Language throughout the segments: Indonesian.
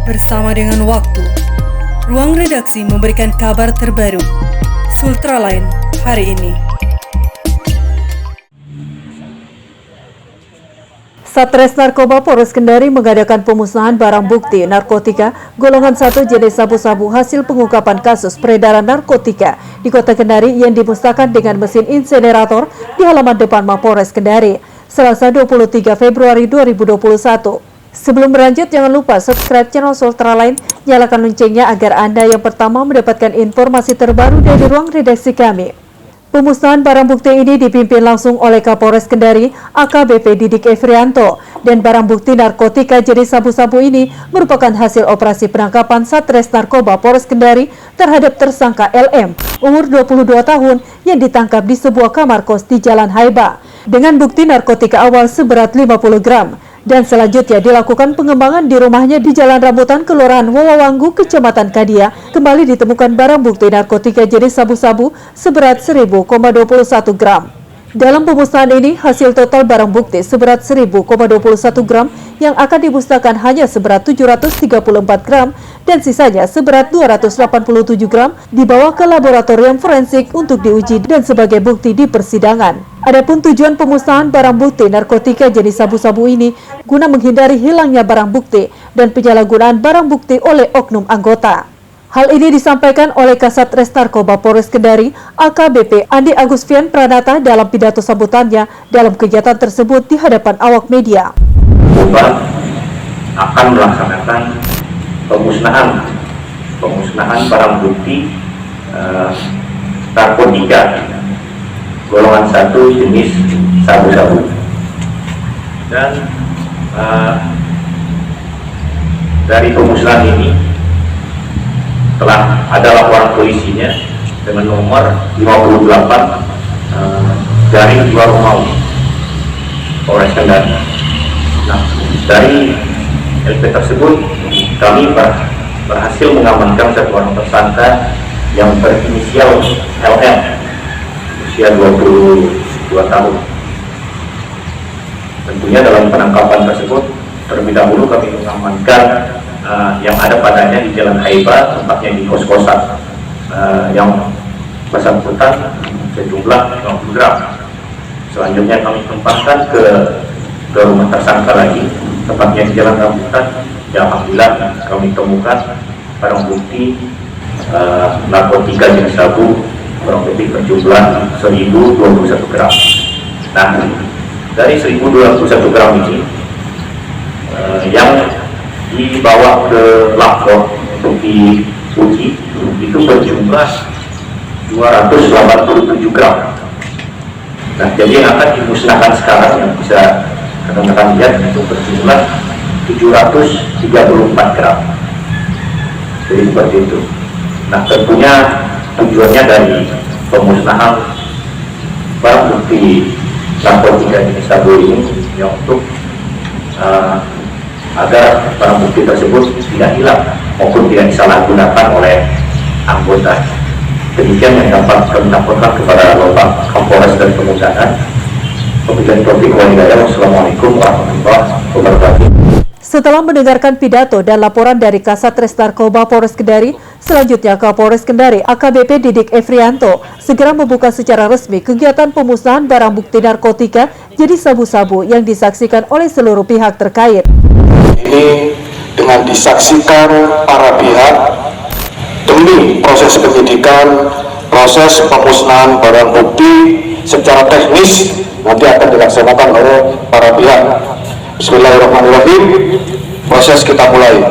Bersama dengan waktu, ruang redaksi memberikan kabar terbaru. Sultraline hari ini. Satres Narkoba Polres Kendari mengadakan pemusnahan barang bukti narkotika golongan 1 jenis sabu-sabu hasil pengungkapan kasus peredaran narkotika di Kota Kendari yang dimusnahkan dengan mesin insinerator di halaman depan Mapolres Kendari, Selasa 23 Februari 2021. Sebelum berlanjut, jangan lupa subscribe channel Sultraline, nyalakan loncengnya agar Anda yang pertama mendapatkan informasi terbaru dari ruang redaksi kami. Pemusnahan barang bukti ini dipimpin langsung oleh Kapolres Kendari, AKBP Didik Efrianto, dan barang bukti narkotika jenis sabu-sabu ini merupakan hasil operasi penangkapan Satres Narkoba Polres Kendari terhadap tersangka LM, umur 22 tahun, yang ditangkap di sebuah kamar kos di Jalan Haiba, dengan bukti narkotika awal seberat 50 gram. Dan selanjutnya dilakukan pengembangan di rumahnya di Jalan Rambutan, Kelurahan Wawawanggu, Kecamatan Kadia. Kembali ditemukan barang bukti narkotika jenis sabu-sabu seberat 1000,21 gram. Dalam pemusnahan ini, hasil total barang bukti seberat 1000,21 gram yang akan dimusnahkan hanya seberat 734 gram dan sisanya seberat 287 gram dibawa ke laboratorium forensik untuk diuji dan sebagai bukti di persidangan. Adapun tujuan pemusnahan barang bukti narkotika jenis sabu-sabu ini guna menghindari hilangnya barang bukti dan penyalahgunaan barang bukti oleh oknum anggota. Hal ini disampaikan oleh Kasat Res Narkoba Polres Kendari, AKBP Andi Agustian Pranata dalam pidato sambutannya dalam kegiatan tersebut di hadapan awak media. Akan melaksanakan pemusnahan barang bukti narkotika golongan 1 jenis sabu-sabu, dan dari pemusnahan ini telah ada laporan polisinya dengan nomor 58 dari 2 Romawi Polres Kendari. Nah, dari LP tersebut kami berhasil mengamankan satu orang tersangka yang berinisial LM, usia 22 tahun. Tentunya dalam penangkapan tersebut terlebih dahulu kami mengamankan yang ada padanya di Jalan Haiba, tempatnya di kos-kosan, yang bersangkutan sejumlah 50 gram. Selanjutnya kami tempatkan ke rumah tersangka lagi, tempatnya di Jalan Rambutan. Ya, alhamdulillah kami temukan barang bukti narkotika jenis sabu kurang lebih berjumlah 1021 gram. Nah, dari 1021 gram ini yang dibawa ke lapor untuk diuji itu berjumlah 287 gram. Nah, jadi yang akan dimusnahkan sekarang yang bisa rekan-rekan lihat itu berjumlah 734 gram. Jadi seperti itu. Nah, tentunya tujuannya dari pemusnahan barang bukti narkotika jenis sabu ini ya untuk agar barang bukti tersebut tidak hilang maupun tidak disalahgunakan oleh anggota. Demikian yang dapat kami laporkan kepada Bapak Kapolres dan Kemudahan. Wabillahi taufiq wal hidayah. Wassalamualaikum warahmatullahi wabarakatuh. Setelah mendengarkan pidato dan laporan dari Kasat Res Narkoba Polres Kendari, selanjutnya Kapolres Kendari AKBP Didik Efrianto segera membuka secara resmi kegiatan pemusnahan barang bukti narkotika jenis sabu-sabu yang disaksikan oleh seluruh pihak terkait. Ini dengan disaksikan para pihak demi proses penyidikan, proses pemusnahan barang bukti secara teknis nanti akan dilaksanakan oleh para pihak. Bismillahirrahmanirrahim. Proses kita mulai.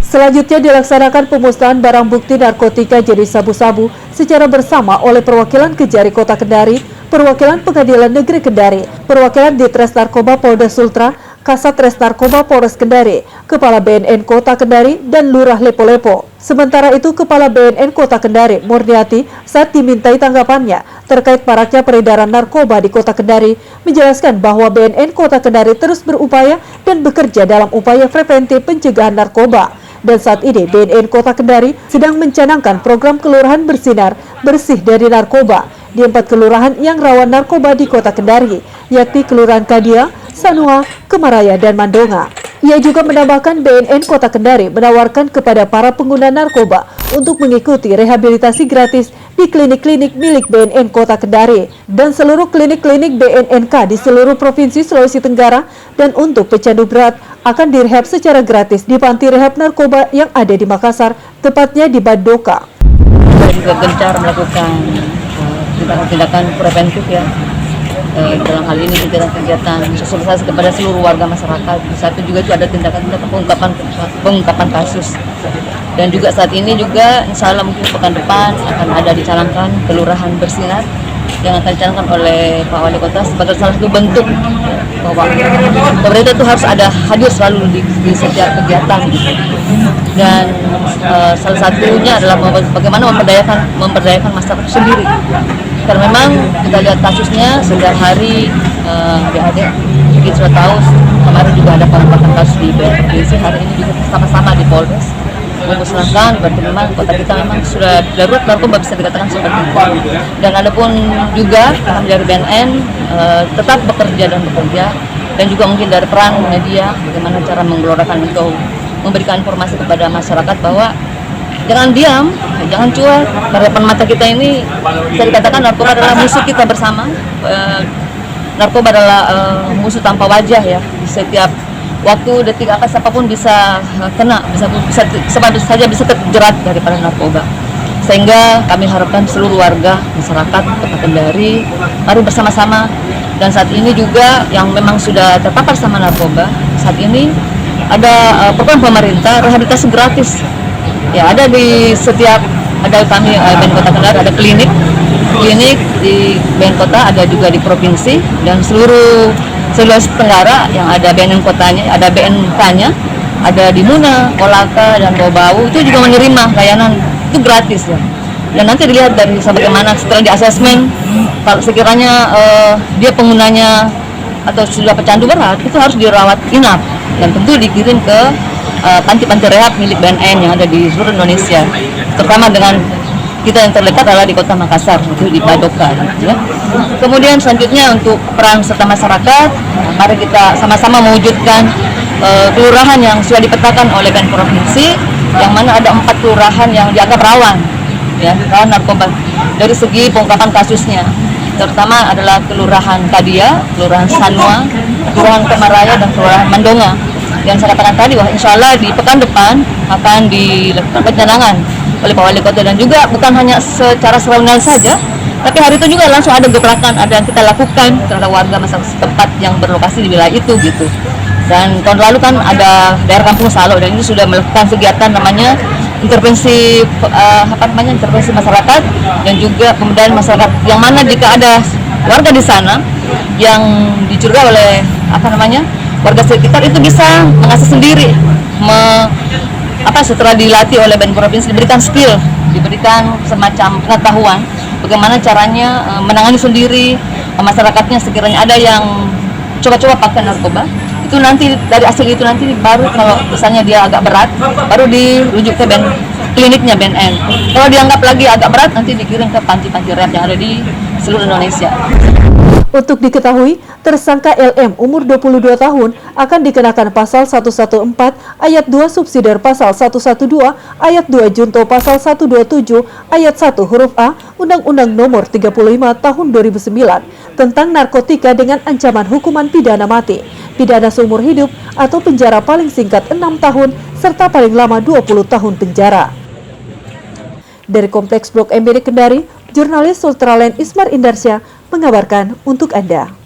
Selanjutnya dilaksanakan pemusnahan barang bukti narkotika jenis sabu-sabu secara bersama oleh perwakilan Kejari Kota Kendari, perwakilan Pengadilan Negeri Kendari, perwakilan Ditres Narkoba Polda Sultra, Kasat Res Narkoba Polres Kendari, Kepala BNN Kota Kendari, dan Lurah Lepo-Lepo. Sementara itu, Kepala BNN Kota Kendari, Murniati, saat dimintai tanggapannya terkait maraknya peredaran narkoba di Kota Kendari, menjelaskan bahwa BNN Kota Kendari terus berupaya dan bekerja dalam upaya preventif pencegahan narkoba. Dan saat ini, BNN Kota Kendari sedang mencanangkan program Kelurahan Bersinar, bersih dari narkoba, di 4 kelurahan yang rawan narkoba di Kota Kendari, yakni Kelurahan Kadia, Sanua, Kemaraya, dan Mandonga. Ia juga menambahkan BNN Kota Kendari menawarkan kepada para pengguna narkoba untuk mengikuti rehabilitasi gratis di klinik-klinik milik BNN Kota Kendari dan seluruh klinik-klinik BNNK di seluruh Provinsi Sulawesi Tenggara, dan untuk pecandu berat akan direhab secara gratis di panti rehab narkoba yang ada di Makassar, tepatnya di Badoka. Kita juga gencar melakukan tindakan-tindakan preventif ya. Dalam hal ini kegiatan sosialisasi kepada seluruh warga masyarakat. Di satu juga itu ada tindakan-tindakan pengungkapan kasus. Dan juga saat ini juga insya Allah mungkin pekan depan akan ada dicanangkan Kelurahan Bersinar yang akan dicanangkan oleh Pak Wali Kota sebagai salah satu bentuk bahwa pemerintah itu harus ada hadir selalu di setiap kegiatan. Dan salah satunya adalah bagaimana memperdayakan masyarakat sendiri. Karena memang kita lihat kasusnya setiap hari adik-adik kita sudah tahu, kemarin juga ada pengembangan kasus di provinsi, hari ini juga sama-sama di Polres memusnahkan. Berarti memang kota kita memang sudah darurat narkoba, bisa dikatakan seperti itu. Dan ada pun juga kami dari BNN tetap bekerja dan juga mungkin dari peran media bagaimana cara menggelorakan untuk memberikan informasi kepada masyarakat bahwa jangan diam, jangan cuek. Karena depan mata kita ini bisa dikatakan narkoba adalah musuh kita bersama. Narkoba adalah musuh tanpa wajah ya. Di setiap waktu, detik, apa siapapun bisa kena, bisa saja bisa terjerat daripada narkoba. Sehingga kami harapkan seluruh warga masyarakat Kota Kendari mari bersama-sama. Dan saat ini juga yang memang sudah terpapar sama narkoba, saat ini ada program pemerintah rehabilitasi gratis. Ya, ada di setiap, ada kami BNN Kota Kendari, ada klinik di BNN Kota, ada juga di provinsi, dan seluruh Sulawesi Tenggara yang ada BNN Kotanya, ada BNK-nya, ada di Muna, Kolaka, dan Bau-Bau, itu juga menerima layanan itu gratis ya. Dan nanti dilihat dari bagaimana setelah di asesmen, kalau sekiranya dia penggunanya atau sudah pecandu berat, itu harus dirawat inap dan tentu dikirim ke panti-panti rehab milik BNN yang ada di seluruh Indonesia, terutama dengan kita yang terdekat adalah di Kota Makassar, itu di Badoka ya. Kemudian selanjutnya untuk peran serta masyarakat, mari kita sama-sama mewujudkan kelurahan yang sudah dipetakan oleh BNN Provinsi, yang mana ada 4 kelurahan yang dianggap rawan ya, rawan narkoba dari segi pengungkapan kasusnya, terutama adalah Kelurahan Kadia, Kelurahan Sanua, Kelurahan Kemaraya, dan Kelurahan Mandonga. Yang saya katakan tadi bahwa insya Allah di pekan depan akan dilakukan pencanangan oleh Pak Wali Kota, dan juga bukan hanya secara seremonial saja, tapi hari itu juga langsung ada gebrakan, ada yang kita lakukan terhadap warga masyarakat setempat yang berlokasi di wilayah itu gitu. Dan tahun lalu kan ada daerah Kampung Salo, dan ini sudah melakukan kegiatan namanya intervensi intervensi masyarakat dan juga pemberdayaan masyarakat, yang mana jika ada warga di sana yang dicurigai oleh warga sekitar, itu bisa mengasah sendiri, setelah dilatih oleh BNN Provinsi, diberikan skill, diberikan semacam pengetahuan bagaimana caranya menangani sendiri masyarakatnya sekiranya ada yang coba-coba pakai narkoba. Itu nanti dari hasil itu nanti baru kalau misalnya dia agak berat, baru dirujuk ke kliniknya BNN. Kalau dianggap lagi agak berat, nanti dikirim ke panti-panti rehab yang ada di seluruh Indonesia. Untuk diketahui, tersangka LM umur 22 tahun akan dikenakan pasal 114 ayat 2 subsidiar pasal 112 ayat 2 junto pasal 127 ayat 1 huruf A Undang-Undang Nomor 35 Tahun 2009 tentang narkotika dengan ancaman hukuman pidana mati, pidana seumur hidup atau penjara paling singkat 6 tahun serta paling lama 20 tahun penjara. Dari Kompleks Blok M Kendari, jurnalis Ultraland Ismar Indarsyah mengabarkan untuk Anda.